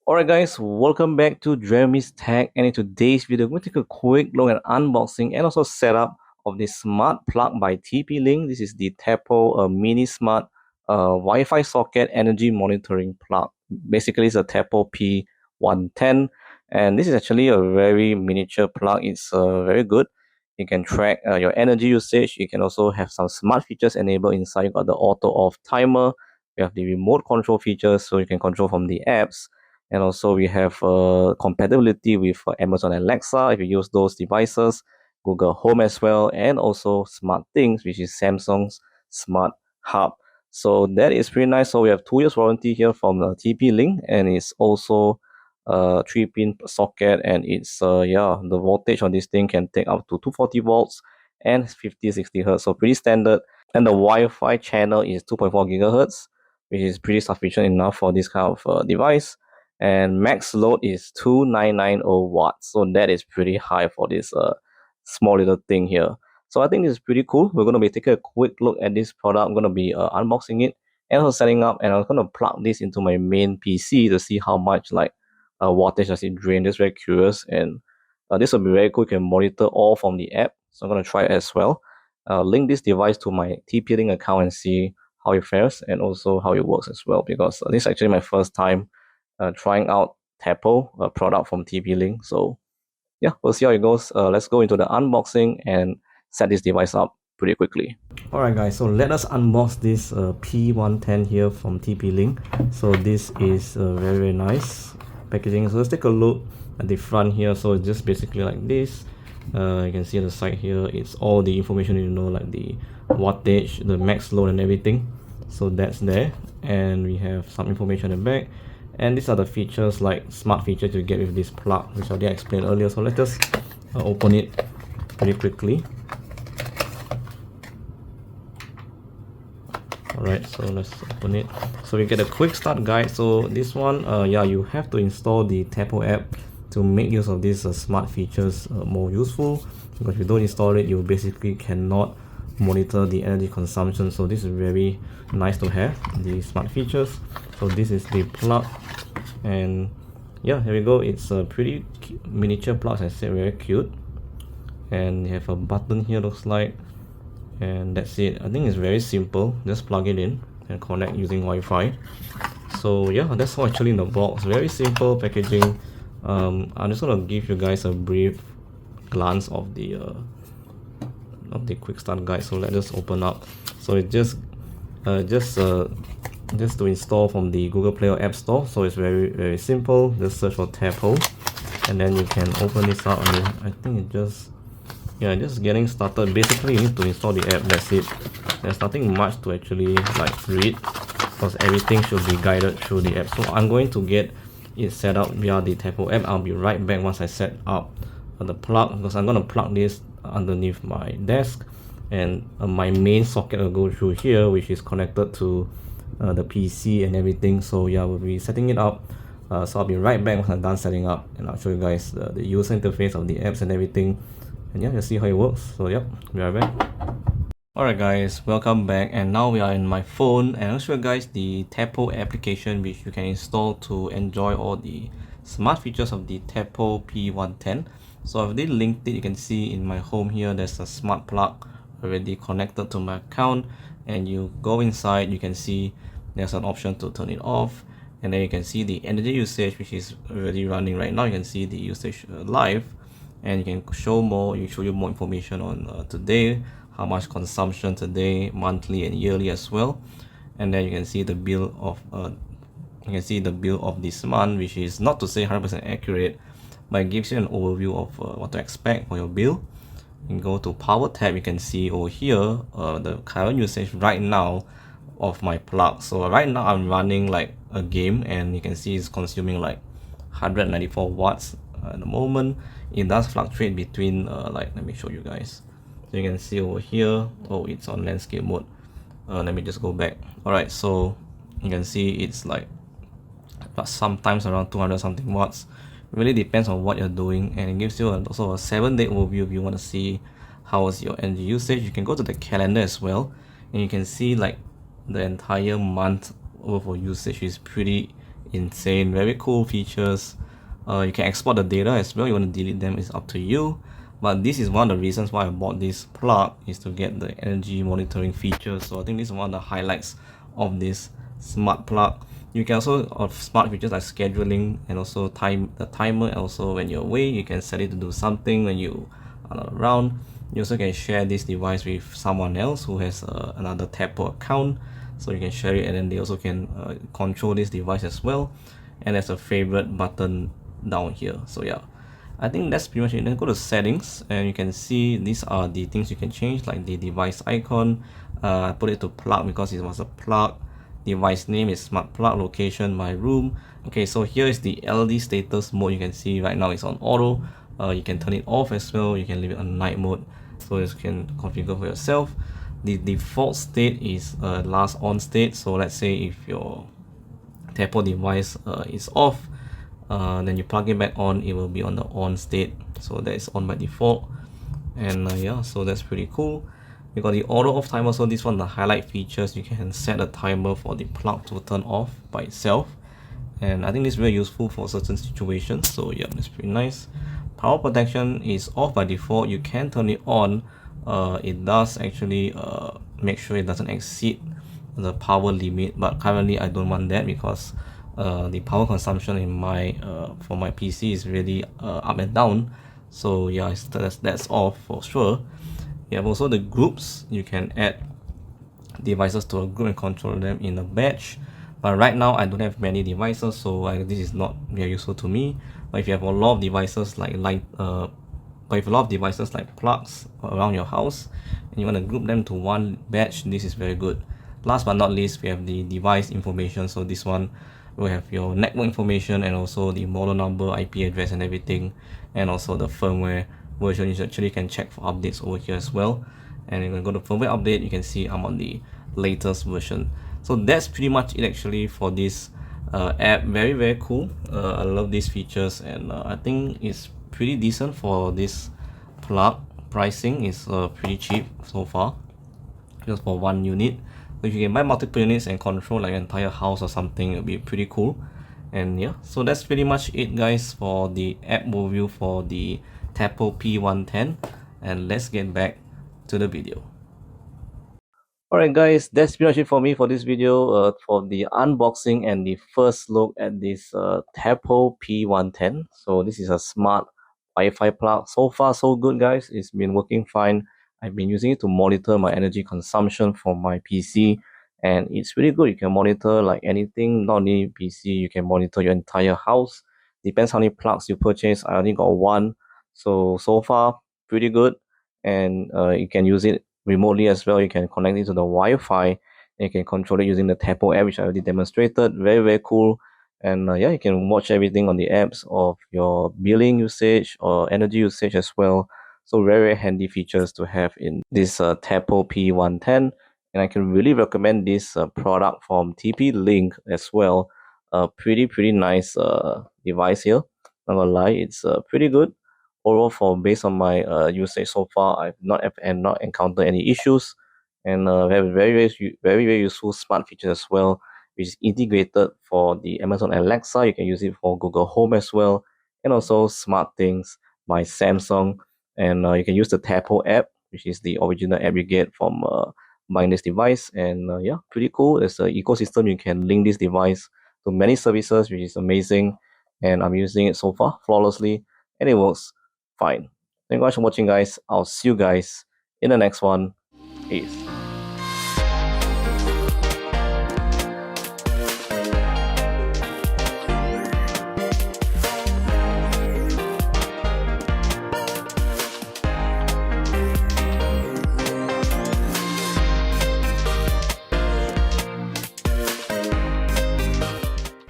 Alright guys, welcome back to Jeremy's Tech, and in today's video we're going to take a quick look at unboxing and also setup of this smart plug by TP-Link. This is the Tapo mini smart Wi-Fi socket energy monitoring plug. Basically it's a Tapo P110, and this is actually a very miniature plug. It's very good. You can track your energy usage. You can also have some smart features enabled inside. You got the auto off timer. You have the remote control features, so you can control from the apps, and also we have compatibility with Amazon Alexa if you use those devices, Google Home as well, and also Smart Things, which is Samsung's Smart Hub. So that is pretty nice. So we have 2 years warranty here from TP-Link, and it's also a 3-pin socket, and it's yeah, the voltage on this thing can take up to 240 volts and 50-60 hertz, so pretty standard. And the Wi-Fi channel is 2.4 gigahertz, which is pretty sufficient enough for this kind of device. And max load is 2990 watts, so that is pretty high for this small little thing here. So I think this is pretty cool. We're going to be taking a quick look at this product. I'm going to be unboxing it and also setting up, and I'm going to plug this into my main PC to see how much like wattage does it drain. Just very curious, and this will be very cool. You can monitor all from the app, so I'm going to try it as well. Link this device to my TP-Link account and see how it fares and also how it works as well, because this is actually my first time trying out Tapo, a product from TP-Link. So yeah, we'll see how it goes. Let's go into the unboxing and set this device up pretty quickly. Alright guys, so let us unbox this P110 here from TP-Link. So this is very nice packaging. So let's take a look at the front here. So it's just basically like this. You can see on the side here, it's all the information you know, like the wattage, the max load and everything. So that's there, and we have some information in the back. And these are the features, like smart features you get with this plug, which I did explain earlier. So let's just open it pretty quickly. Alright, so let's open it. So we get a quick start guide. So this one, yeah, you have to install the Tapo app to make use of these smart features more useful, because if you don't install it, you basically cannot monitor the energy consumption. So this is very nice to have the smart features. So this is the plug, and yeah, here we go. It's a pretty miniature plug, as I said, very cute. And you have a button here, looks like, and that's it. I think it's very simple. Just plug it in and connect using Wi-Fi. So yeah, that's all actually in the box. Very simple packaging. I'm just gonna give you guys a brief glance of the quick start guide. So let's just open up. So it just to install from the Google Play or App Store. So it's very simple. Just search for Tapo, and then you can open this up. And I think it just, yeah, just getting started. Basically you need to install the app, that's it. There's nothing much to actually like read, because everything should be guided through the app. So I'm going to get it set up via the Tapo app. I'll be right back once I set up the plug, because I'm going to plug this underneath my desk, and my main socket will go through here, which is connected to the PC and everything. So yeah, we'll be setting it up. So I'll be right back once I'm done setting up, and I'll show you guys the user interface of the apps and everything, and yeah, you'll see how it works. So yep, be right back. Alright guys, welcome back, and now we are in my phone, and I'll show you guys the Tapo application, which you can install to enjoy all the smart features of the Tapo P110. So I've already linked it. You can see in my home here there's a smart plug already connected to my account, and you go inside, you can see there's an option to turn it off, and then you can see the energy usage, which is already running right now. You can see the usage live, and you can show more. You show you more information on today, how much consumption today, monthly and yearly as well. And then you can see the bill of this month, which is not to say 100% accurate, but it gives you an overview of what to expect for your bill. You can go to power tab. You can see over here the current usage right now of my plug. So right now I'm running like a game, and you can see it's consuming like 194 watts at the moment. It does fluctuate between like, let me show you guys. So you can see over here, oh, it's on landscape mode. Let me just go back. Alright, so you can see it's like sometimes around 200 something watts. It really depends on what you're doing, and it gives you also a 7-day overview. If you want to see how is your energy usage, you can go to the calendar as well, and you can see like the entire month worth of usage is pretty insane, very cool features. You can export the data as well. You want to delete them, it's up to you. But this is one of the reasons why I bought this plug, is to get the energy monitoring features. So I think this is one of the highlights of this smart plug. You can also have smart features like scheduling, and also the timer. Also when you're away, you can set it to do something when you are not around. You also can share this device with someone else who has another Tapo account, so you can share it, and then they also can control this device as well. And there's a favorite button down here. So yeah, I think that's pretty much it. Then go to settings, and you can see these are the things you can change, like the device icon. I put it to plug because it was a plug. Device name is smart plug. Location, my room. Okay, so here is the LED status mode. You can see right now it's on auto. You can turn it off as well. You can leave it on night mode, so you can configure for yourself. The default state is last on state. So let's say if your Tapo device is off, then you plug it back on, it will be on the on state. So that is on by default. And yeah, so that's pretty cool. You got the auto off timer. So this one, the highlight features, you can set a timer for the plug to turn off by itself, and I think this is very useful for certain situations. So yeah, that's pretty nice. Power protection is off by default. You can turn it on. It does actually make sure it doesn't exceed the power limit, but currently I don't want that because the power consumption in my for my PC is really up and down. So yeah, that's off for sure. You have also the groups. You can add devices to a group and control them in a batch. But right now I don't have many devices, so this is not very useful to me. But if you have a lot of devices like plugs around your house, and you want to group them to one batch, this is very good. Last but not least, we have the device information. So this one will have your network information, and also the model number, IP address and everything, and also the firmware version. You actually can check for updates over here as well. And you can go to firmware update, you can see I'm on the latest version. So that's pretty much it actually for this app. Very cool. I love these features, and I think it's pretty decent for this plug. Pricing is pretty cheap so far, just for one unit. So if you can buy multiple units and control like an entire house or something, it'll be pretty cool. And yeah, so that's pretty much it guys for the app overview for the Tapo P110, and let's get back to the video. Alright guys, that's pretty much it for me for this video, for the unboxing and the first look at this Tapo P110. So this is a smart Wi-Fi plug. So far so good guys, it's been working fine. I've been using it to monitor my energy consumption for my PC, and it's really good. You can monitor like anything, not only PC, you can monitor your entire house. Depends how many plugs you purchase. I only got one, so far pretty good. And you can use it remotely as well. You can connect it to the Wi-Fi, and you can control it using the Tapo app, which I already demonstrated. Very cool. And yeah, you can watch everything on the apps of your billing usage or energy usage as well. So very handy features to have in this Tapo P110. And I can really recommend this product from TP-Link as well. Pretty nice device here. Not gonna lie, it's pretty good overall. For based on my usage so far, I've not encountered any issues. And we have very useful smart features as well, which is integrated for the Amazon Alexa. You can use it for Google Home as well, and also Smart Things by Samsung. And you can use the Tapo app, which is the original app you get from buying this device. And yeah, pretty cool. There's an ecosystem. You can link this device to many services, which is amazing. And I'm using it so far flawlessly, and it works fine. Thank you guys for watching guys. I'll see you guys in the next one. Peace.